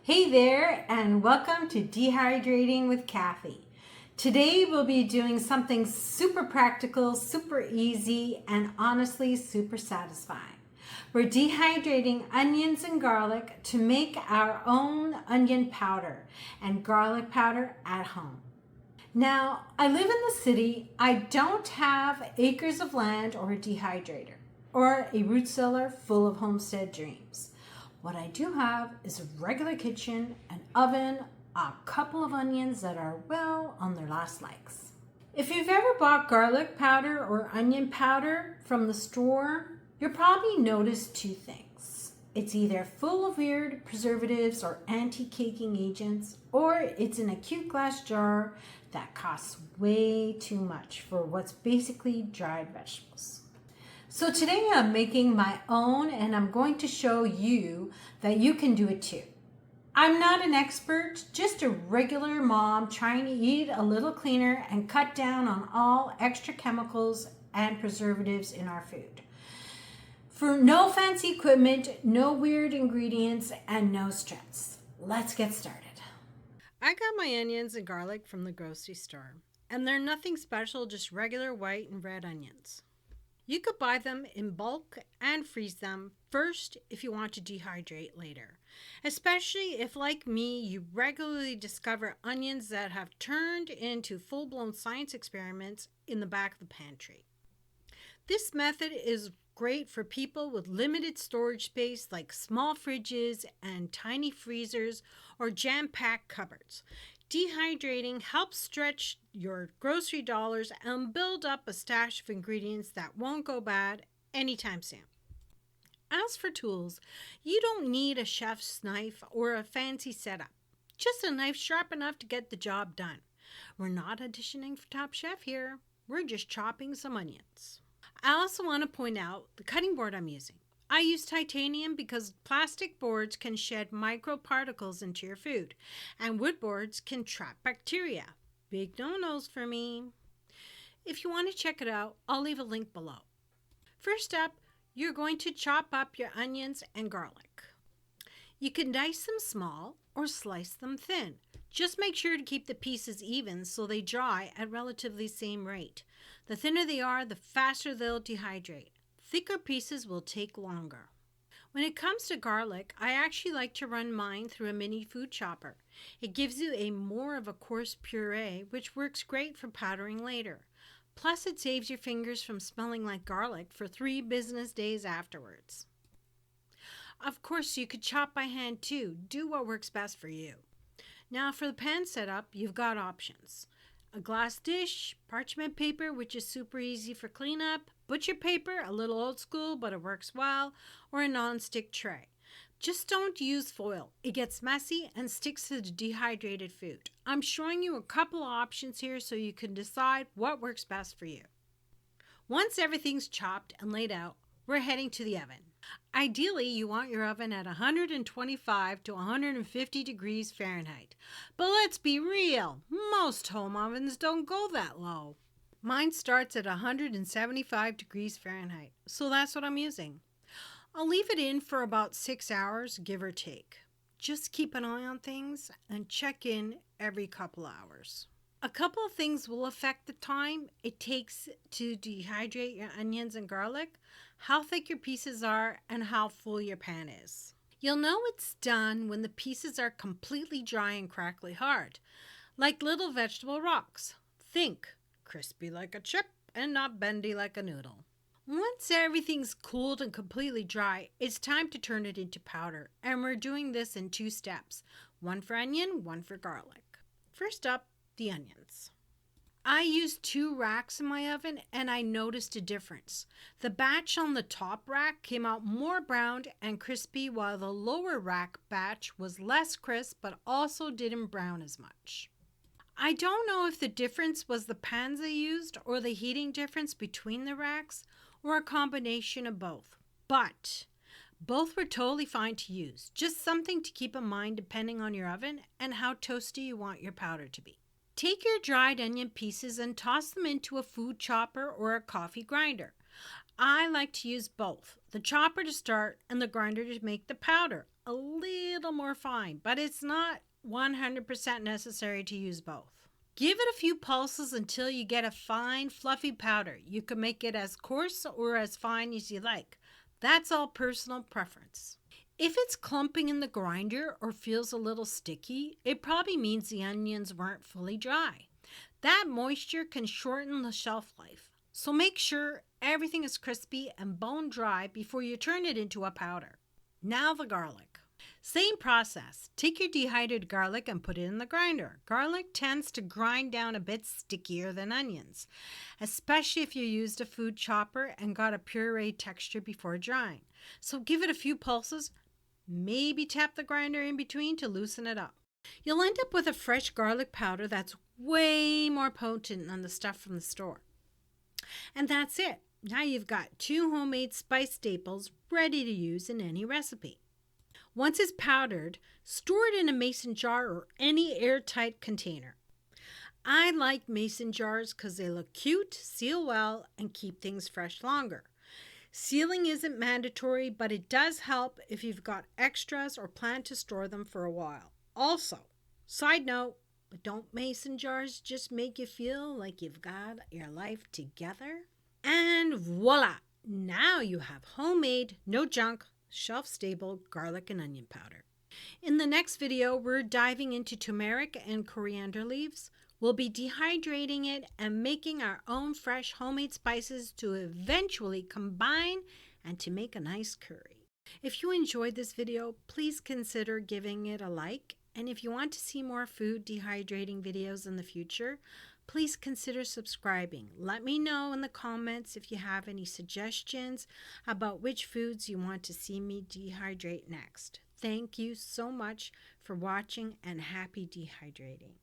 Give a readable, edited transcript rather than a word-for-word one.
Hey there, and welcome to Dehydrating with Kathy. Today we'll be doing something super practical, super easy, and honestly super satisfying. We're dehydrating onions and garlic to make our own onion powder and garlic powder at home. Now, I live in the city. I don't have acres of land or a dehydrator or a root cellar full of homestead dreams. What I do have is a regular kitchen, an oven, a couple of onions that are well on their last legs. If you've ever bought garlic powder or onion powder from the store, you'll probably notice two things. It's either full of weird preservatives or anti-caking agents, or it's in a cute glass jar that costs way too much for what's basically dried vegetables. So today I'm making my own and I'm going to show you that you can do it too. I'm not an expert, just a regular mom trying to eat a little cleaner and cut down on all extra chemicals and preservatives in our food. For no fancy equipment, no weird ingredients, and no stress. Let's get started. I got my onions and garlic from the grocery store, and they're nothing special, just regular white and red onions. You could buy them in bulk and freeze them first if you want to dehydrate later, especially if, like me, you regularly discover onions that have turned into full-blown science experiments in the back of the pantry. This method is great for people with limited storage space like small fridges and tiny freezers or jam-packed cupboards. Dehydrating helps stretch your grocery dollars and build up a stash of ingredients that won't go bad anytime soon. As for tools, you don't need a chef's knife or a fancy setup. Just a knife sharp enough to get the job done. We're not auditioning for Top Chef here. We're just chopping some onions. I also want to point out the cutting board I'm using. I use titanium because plastic boards can shed microparticles into your food, and wood boards can trap bacteria. Big no-nos for me. If you want to check it out, I'll leave a link below. First up, you're going to chop up your onions and garlic. You can dice them small or slice them thin. Just make sure to keep the pieces even so they dry at relatively same rate. The thinner they are, the faster they'll dehydrate. Thicker pieces will take longer. When it comes to garlic, I actually like to run mine through a mini food chopper. It gives you a more of a coarse puree, which works great for powdering later. Plus, it saves your fingers from smelling like garlic for 3 business days afterwards. Of course, you could chop by hand too. Do what works best for you. Now for the pan setup, you've got options. A glass dish, parchment paper, which is super easy for cleanup, butcher paper, a little old school, but it works well, or a non-stick tray. Just don't use foil. It gets messy and sticks to the dehydrated food. I'm showing you a couple of options here so you can decide what works best for you. Once everything's chopped and laid out, we're heading to the oven. Ideally, you want your oven at 125 to 150 degrees Fahrenheit. But let's be real, most home ovens don't go that low. Mine starts at 175 degrees Fahrenheit, so that's what I'm using. I'll leave it in for about 6 hours, give or take. Just keep an eye on things and check in every couple hours. A couple of things will affect the time it takes to dehydrate your onions and garlic, how thick your pieces are, and how full your pan is. You'll know it's done when the pieces are completely dry and crackly hard, like little vegetable rocks. Think crispy like a chip and not bendy like a noodle. Once everything's cooled and completely dry, it's time to turn it into powder, and we're doing this in 2 steps, one for onion, one for garlic. First up, the onions. I used 2 racks in my oven and I noticed a difference. The batch on the top rack came out more browned and crispy while the lower rack batch was less crisp but also didn't brown as much. I don't know if the difference was the pans I used or the heating difference between the racks or a combination of both, but both were totally fine to use. Just something to keep in mind depending on your oven and how toasty you want your powder to be. Take your dried onion pieces and toss them into a food chopper or a coffee grinder. I like to use both. the chopper to start and the grinder to make the powder a little more fine, but it's not 100% necessary to use both. Give it a few pulses until you get a fine, fluffy powder. You can make it as coarse or as fine as you like. That's all personal preference. If it's clumping in the grinder or feels a little sticky, it probably means the onions weren't fully dry. That moisture can shorten the shelf life, so make sure everything is crispy and bone dry before you turn it into a powder. Now the garlic. Same process. Take your dehydrated garlic and put it in the grinder. Garlic tends to grind down a bit stickier than onions, especially if you used a food chopper and got a puree texture before drying. So give it a few pulses, maybe tap the grinder in between to loosen it up. You'll end up with a fresh garlic powder that's way more potent than the stuff from the store. And that's it. Now you've got 2 homemade spice staples ready to use in any recipe. Once it's powdered, store it in a mason jar or any airtight container. I like mason jars because they look cute, seal well, and keep things fresh longer. Sealing isn't mandatory, but it does help if you've got extras or plan to store them for a while. Also, side note, but don't mason jars just make you feel like you've got your life together? And voila! Now you have homemade, no junk, shelf-stable garlic and onion powder. In the next video, we're diving into turmeric and coriander leaves. We'll be dehydrating it and making our own fresh homemade spices to eventually combine and to make a nice curry. If you enjoyed this video, please consider giving it a like. And if you want to see more food dehydrating videos in the future, please consider subscribing. Let me know in the comments if you have any suggestions about which foods you want to see me dehydrate next. Thank you so much for watching and happy dehydrating.